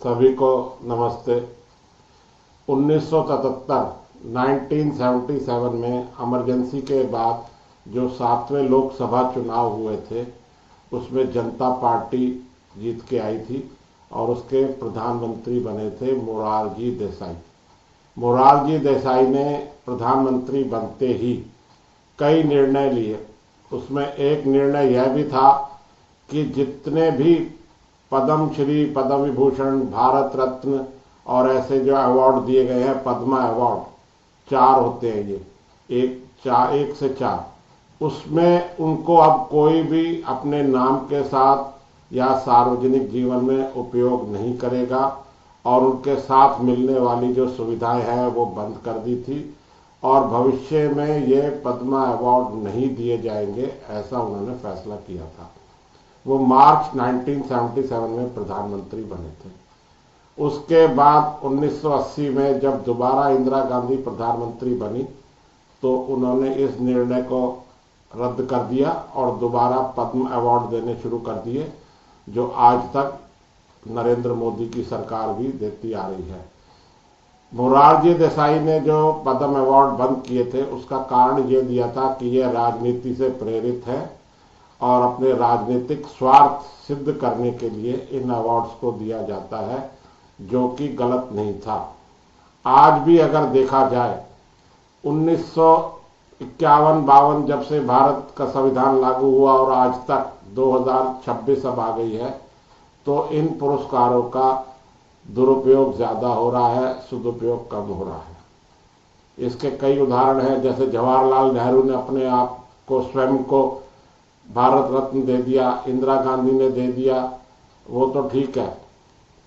सभी को नमस्ते। 1977 1977 में इमरजेंसी के बाद जो 7वें लोकसभा चुनाव हुए थे उसमें जनता पार्टी जीत के आई थी और उसके प्रधानमंत्री बने थे मोरारजी देसाई। मोरारजी देसाई ने प्रधानमंत्री बनते ही कई निर्णय लिए। उसमें एक निर्णय यह भी था कि जितने भी पद्म श्री, पद्म विभूषण, भारत रत्न और ऐसे जो अवार्ड दिए गए हैं, पद्मा अवार्ड 4 होते हैं, ये एक से 4, उसमें उनको अब कोई भी अपने नाम के साथ या सार्वजनिक जीवन में उपयोग नहीं करेगा और उनके साथ मिलने वाली जो सुविधाएं हैं वो बंद कर दी थी और भविष्य में ये पद्मा अवार्ड नहीं दिए जाएंगे, ऐसा उन्होंने फैसला किया था। वो मार्च 1977 में प्रधानमंत्री बने थे। उसके बाद 1980 में जब दोबारा इंदिरा गांधी प्रधानमंत्री बनी तो उन्होंने इस निर्णय को रद्द कर दिया और दोबारा पद्म अवार्ड देने शुरू कर दिए, जो आज तक नरेंद्र मोदी की सरकार भी देती आ रही है। मोरारजी देसाई ने जो पद्म अवार्ड बंद किए थे उसका कारण ये दिया था कि यह राजनीति से प्रेरित है और अपने राजनीतिक स्वार्थ सिद्ध करने के लिए इन अवार्ड्स को दिया जाता है, जो कि गलत नहीं था। आज भी अगर देखा जाए 1951-52 जब से भारत का संविधान लागू हुआ और आज तक 2026 अब आ गई है, तो इन पुरस्कारों का दुरुपयोग ज्यादा हो रहा है, सदुपयोग कम हो रहा है। इसके कई उदाहरण हैं, जैसे जवाहरलाल नेहरू ने अपने आप को स्वयं को भारत रत्न दे दिया, इंदिरा गांधी ने दे दिया, वो तो ठीक है।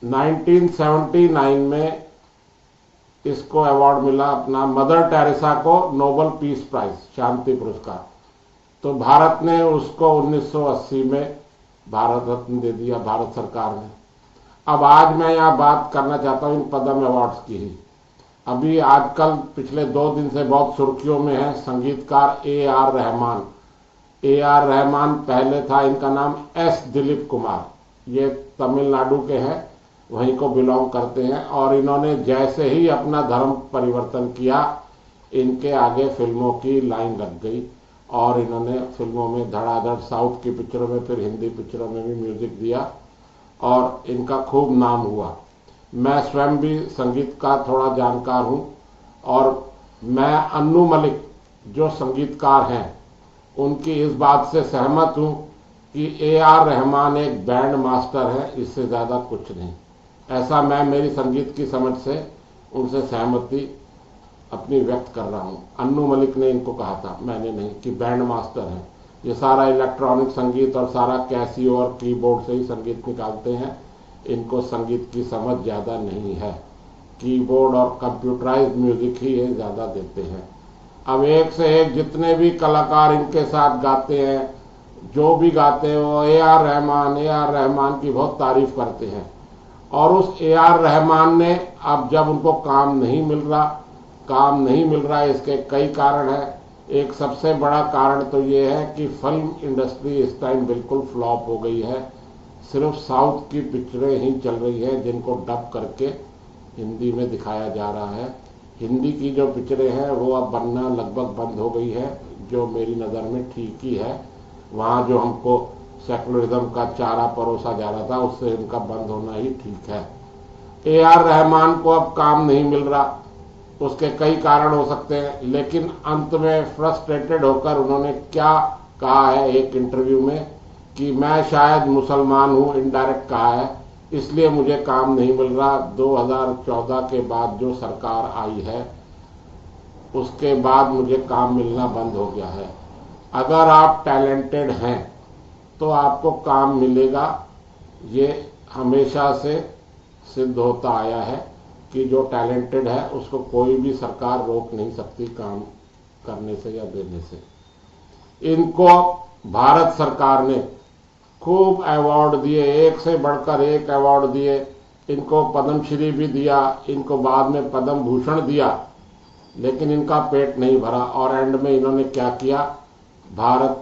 1979 में इसको अवार्ड मिला अपना मदर टेरेसा को नोबेल पीस प्राइज, शांति पुरस्कार, तो भारत ने उसको 1980 में भारत रत्न दे दिया, भारत सरकार ने। अब आज मैं यहाँ बात करना चाहता हूँ इन पद्म अवार्ड्स की ही। अभी आजकल पिछले 2 दिन से बहुत सुर्खियों में है संगीतकार A.R. रहमान। A.R. रहमान पहले था इनका नाम S. दिलीप कुमार, ये तमिलनाडु के हैं, वहीं को बिलोंग करते हैं और इन्होंने जैसे ही अपना धर्म परिवर्तन किया, इनके आगे फिल्मों की लाइन लग गई और इन्होंने फिल्मों में धड़ाधड़ साउथ की पिक्चरों में, फिर हिंदी पिक्चरों में भी म्यूजिक दिया और इनका खूब नाम हुआ। मैं स्वयं भी संगीत का थोड़ा जानकार हूं और मैं अन्नू मलिक जो संगीतकार हैं उनकी इस बात से सहमत हूं कि A.R. रहमान एक बैंड मास्टर है, इससे ज्यादा कुछ नहीं। ऐसा मैं मेरी संगीत की समझ से उनसे सहमति अपनी व्यक्त कर रहा हूं। अन्नू मलिक ने इनको कहा था, मैंने नहीं, कि बैंड मास्टर है। ये सारा इलेक्ट्रॉनिक संगीत और सारा कैसियो और कीबोर्ड से ही संगीत निकालते हैं, इनको संगीत की समझ ज्यादा नहीं है। कीबोर्ड और कंप्यूटराइज्ड म्यूजिक ही ये ज्यादा देते हैं। अब एक से एक जितने भी कलाकार इनके साथ गाते हैं, जो भी गाते हैं, वो A.R. रहमान की बहुत तारीफ करते हैं। और उस A.R. रहमान ने अब जब उनको काम नहीं मिल रहा है, इसके कई कारण हैं। एक सबसे बड़ा कारण तो ये है कि फिल्म इंडस्ट्री इस टाइम बिल्कुल फ्लॉप हो गई है। सिर्फ साउथ की पिक्चरें ही चल रही हैं जिनको डब करके हिंदी में दिखाया जा रहा है। हिंदी की जो पिक्चरें हैं वो अब बनना लगभग बंद हो गई है, जो मेरी नज़र में ठीक ही है। वहाँ जो हमको सेकुलरिज्म का चारा परोसा जा रहा था, उससे इनका बंद होना ही ठीक है। A.R. रहमान को अब काम नहीं मिल रहा, उसके कई कारण हो सकते हैं, लेकिन अंत में फ्रस्ट्रेटेड होकर उन्होंने क्या कहा है एक इंटरव्यू में कि मैं शायद मुसलमान हूँ, इनडायरेक्ट कहा है, इसलिए मुझे काम नहीं मिल रहा। 2014 के बाद जो सरकार आई है उसके बाद मुझे काम मिलना बंद हो गया है। अगर आप टैलेंटेड हैं तो आपको काम मिलेगा, ये हमेशा से सिद्ध होता आया है कि जो टैलेंटेड है उसको कोई भी सरकार रोक नहीं सकती काम करने से या देने से। इनको भारत सरकार ने खूब अवार्ड दिए, एक से बढ़कर एक अवार्ड दिए। इनको पद्मश्री भी दिया, इनको बाद में पद्म भूषण दिया, लेकिन इनका पेट नहीं भरा और एंड में इन्होंने क्या किया, भारत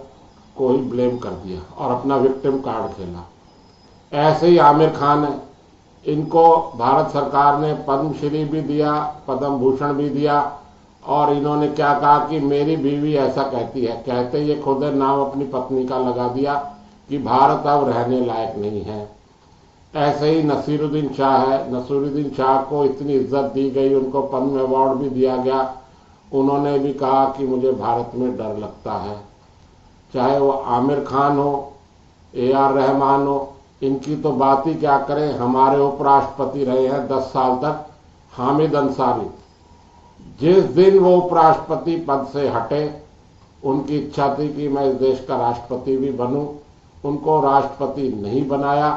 को ही ब्लेम कर दिया और अपना विक्टिम कार्ड खेला। ऐसे ही आमिर खान है, इनको भारत सरकार ने पद्मश्री भी दिया, पद्म भूषण भी दिया। और इन्होंने क्या कहा कि मेरी बीवी ऐसा कहती है, कहते ये खुद नाम अपनी पत्नी का लगा दिया कि भारत अब रहने लायक नहीं है। ऐसे ही नसीरुद्दीन शाह है, नसीरुद्दीन शाह को इतनी इज्जत दी गई, उनको पद्म अवार्ड भी दिया गया। उन्होंने भी कहा कि मुझे भारत में डर लगता है। चाहे वो आमिर खान हो, AR रहमान हो, इनकी तो बात ही क्या करें। हमारे उपराष्ट्रपति रहे हैं 10 साल तक हामिद अंसारी। जिस दिन वो उपराष्ट्रपति पद से हटे, उनकी इच्छा थी कि मैं इस देश का राष्ट्रपति भी बनूं, उनको राष्ट्रपति नहीं बनाया।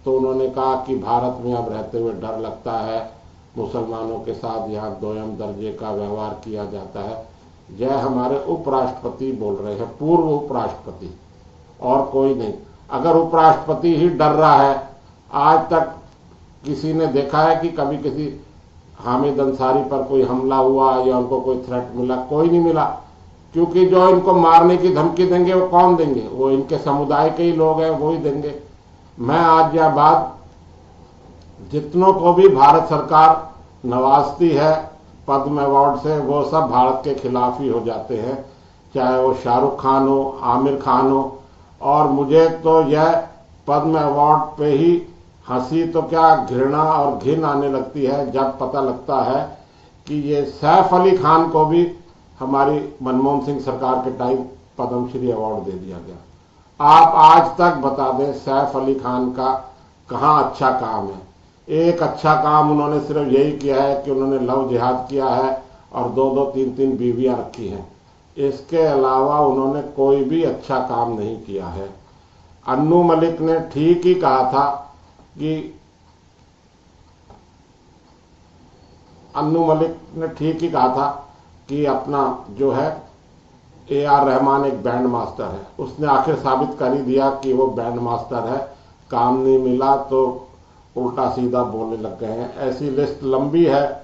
तो उन्होंने कहा कि भारत में अब रहते हुए डर लगता है, मुसलमानों के साथ यहाँ दोयम दर्जे का व्यवहार किया जाता है। यह हमारे उपराष्ट्रपति बोल रहे हैं, पूर्व उपराष्ट्रपति, और कोई नहीं। अगर उपराष्ट्रपति ही डर रहा है, आज तक किसी ने देखा है कि कभी किसी हामिद अंसारी पर कोई हमला हुआ या उनको कोई थ्रेट मिला? कोई नहीं मिला, क्योंकि जो इनको मारने की धमकी देंगे वो कौन देंगे? वो इनके समुदाय के ही लोग हैं, वो ही देंगे। मैं आज या बाद जितनों को भी भारत सरकार नवाजती है पद्म अवार्ड से, वो सब भारत के खिलाफ ही हो जाते हैं, चाहे वो शाहरुख खान हो, आमिर खान हो। और मुझे तो यह पद्म अवार्ड पे ही हंसी तो क्या, घृणा और घिन आने लगती है जब पता लगता है कि ये सैफ अली खान को भी हमारी मनमोहन सिंह सरकार के टाइम पद्मश्री अवार्ड दे दिया गया। आप आज तक बता दें सैफ अली खान का कहाँ अच्छा काम है? एक अच्छा काम उन्होंने सिर्फ यही किया है कि उन्होंने लव जिहाद किया है और 2-2, 3-3 बीवियां रखी हैं। इसके अलावा उन्होंने कोई भी अच्छा काम नहीं किया है। अन्नू मलिक ने ठीक ही कहा था कि अपना जो है AR रहमान एक बैंड मास्टर है। उसने आखिर साबित कर ही दिया कि वो बैंड मास्टर है। काम नहीं मिला तो उल्टा सीधा बोलने लग गए हैं। ऐसी लिस्ट लंबी है।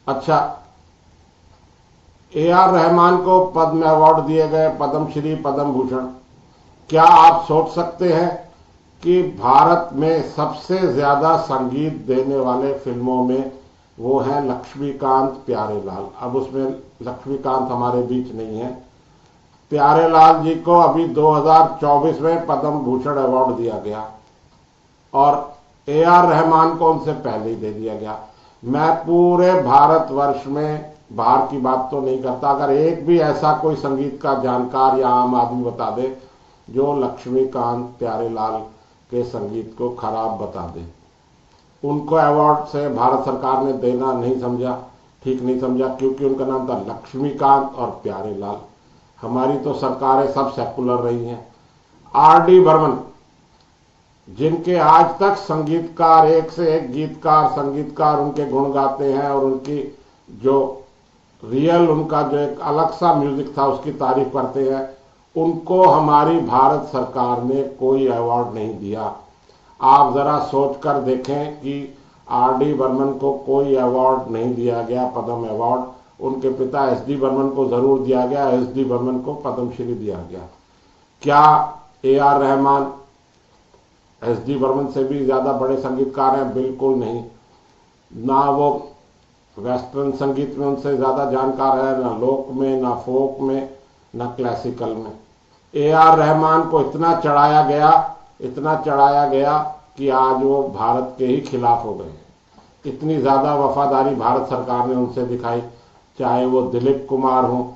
अच्छा, AR रहमान को पद्म अवार्ड दिए गए, पद्मश्री, पद्म भूषण। क्या आप सोच सकते हैं कि भारत में सबसे ज्यादा संगीत देने वाले फिल्मों में वो हैं लक्ष्मीकांत प्यारेलाल। अब उसमें लक्ष्मीकांत हमारे बीच नहीं है। प्यारेलाल जी को अभी 2024 में पद्म भूषण अवार्ड दिया गया और AR रहमान को उनसे पहले ही दे दिया गया। मैं पूरे भारतवर्ष में, बाहर की बात तो नहीं करता, अगर एक भी ऐसा कोई संगीत का जानकार या आम आदमी बता दे जो लक्ष्मीकांत प्यारेलाल के संगीत को खराब बता दे, उनको अवार्ड से भारत सरकार ने देना नहीं समझा, ठीक नहीं समझा, क्योंकि उनका नाम था लक्ष्मीकांत और प्यारेलाल। हमारी तो सरकारें सब सेकुलर रही हैं। RD बर्मन, जिनके आज तक संगीतकार, एक से एक गीतकार, संगीतकार उनके गुण गाते हैं और उनकी जो रियल, उनका जो एक अलग सा म्यूजिक था उसकी तारीफ करते हैं, उनको हमारी भारत सरकार ने कोई अवार्ड नहीं दिया। आप जरा सोच कर देखें कि RD बर्मन को कोई अवार्ड नहीं दिया गया, पद्म अवार्ड। उनके पिता SD बर्मन को जरूर दिया गया, SD बर्मन को पद्मश्री दिया गया। क्या AR रहमान SD बर्मन से भी ज्यादा बड़े संगीतकार हैं? बिल्कुल नहीं। ना वो वेस्टर्न संगीत में उनसे ज्यादा जानकार है, ना लोक में, ना फोक में, ना क्लासिकल में। AR रहमान को इतना चढ़ाया गया कि आज वो भारत के ही खिलाफ हो गए। इतनी ज्यादा वफादारी भारत सरकार ने उनसे दिखाई। चाहे वो दिलीप कुमार हो,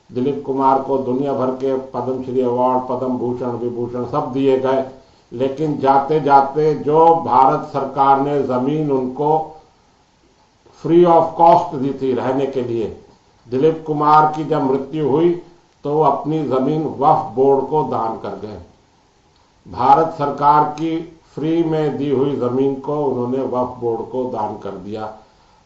दिलीप कुमार को दुनिया भर के पद्मश्री अवार्ड, पद्म भूषण, विभूषण सब दिए गए, लेकिन जाते जाते जो भारत सरकार ने जमीन उनको फ्री ऑफ कॉस्ट दी थी रहने के लिए, दिलीप कुमार की जब मृत्यु हुई तो वो अपनी जमीन वक्फ बोर्ड को दान कर गए। भारत सरकार की फ्री में दी हुई जमीन को उन्होंने वक्फ बोर्ड को दान कर दिया।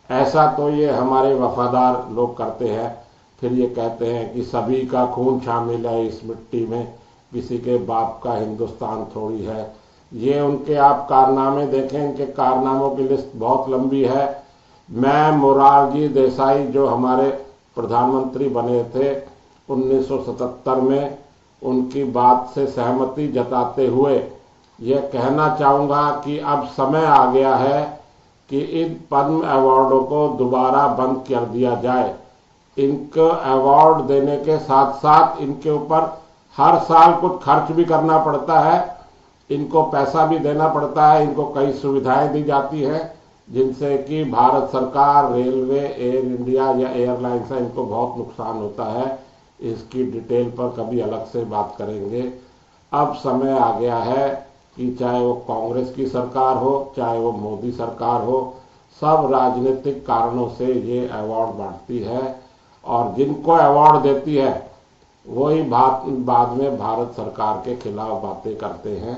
ऐसा तो ये हमारे वफादार लोग करते हैं। फिर ये कहते हैं कि सभी का खून शामिल है इस मिट्टी में, किसी के बाप का हिंदुस्तान थोड़ी है। ये उनके आप कारनामे देखें, इनके कारनामों की लिस्ट बहुत लंबी है। मैं मोरारजी देसाई जो हमारे प्रधानमंत्री बने थे 1977 में, उनकी बात से सहमति जताते हुए यह कहना चाहूँगा कि अब समय आ गया है कि इन पद्म अवार्डों को दोबारा बंद कर दिया जाए। इनको अवार्ड देने के साथ साथ इनके ऊपर हर साल कुछ खर्च भी करना पड़ता है, इनको पैसा भी देना पड़ता है, इनको कई सुविधाएं दी जाती हैं जिनसे कि भारत सरकार, रेलवे, एयर इंडिया या एयरलाइंस है, इनको बहुत नुकसान होता है। इसकी डिटेल पर कभी अलग से बात करेंगे। अब समय आ गया है कि चाहे वो कांग्रेस की सरकार हो, चाहे वो मोदी सरकार हो, सब राजनीतिक कारणों से ये अवार्ड बांटती है और जिनको अवार्ड देती है वही बाद में भारत सरकार के खिलाफ बातें करते हैं।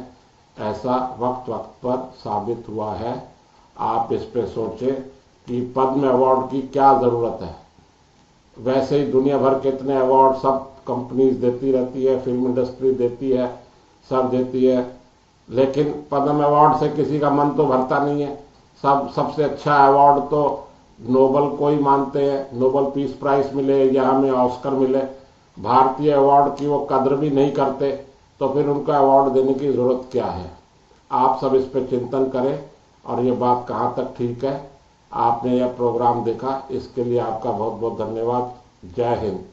ऐसा वक्त वक्त पर साबित हुआ है। आप इस पे सोचें कि पद्म अवार्ड की क्या ज़रूरत है। वैसे ही दुनिया भर के इतने अवार्ड सब कंपनीज देती रहती है, फिल्म इंडस्ट्री देती है, सब देती है, लेकिन पद्म अवार्ड से किसी का मन तो भरता नहीं है। सबसे अच्छा अवार्ड तो नोबल को ही मानते हैं, नोबल पीस प्राइज मिले या हमें ऑस्कर मिले। भारतीय अवार्ड की वो कद्र भी नहीं करते, तो फिर उनका अवार्ड देने की ज़रूरत क्या है। आप सब इस पर चिंतन करें और ये बात कहाँ तक ठीक है। आपने यह प्रोग्राम देखा, इसके लिए आपका बहुत बहुत धन्यवाद। जय हिंद।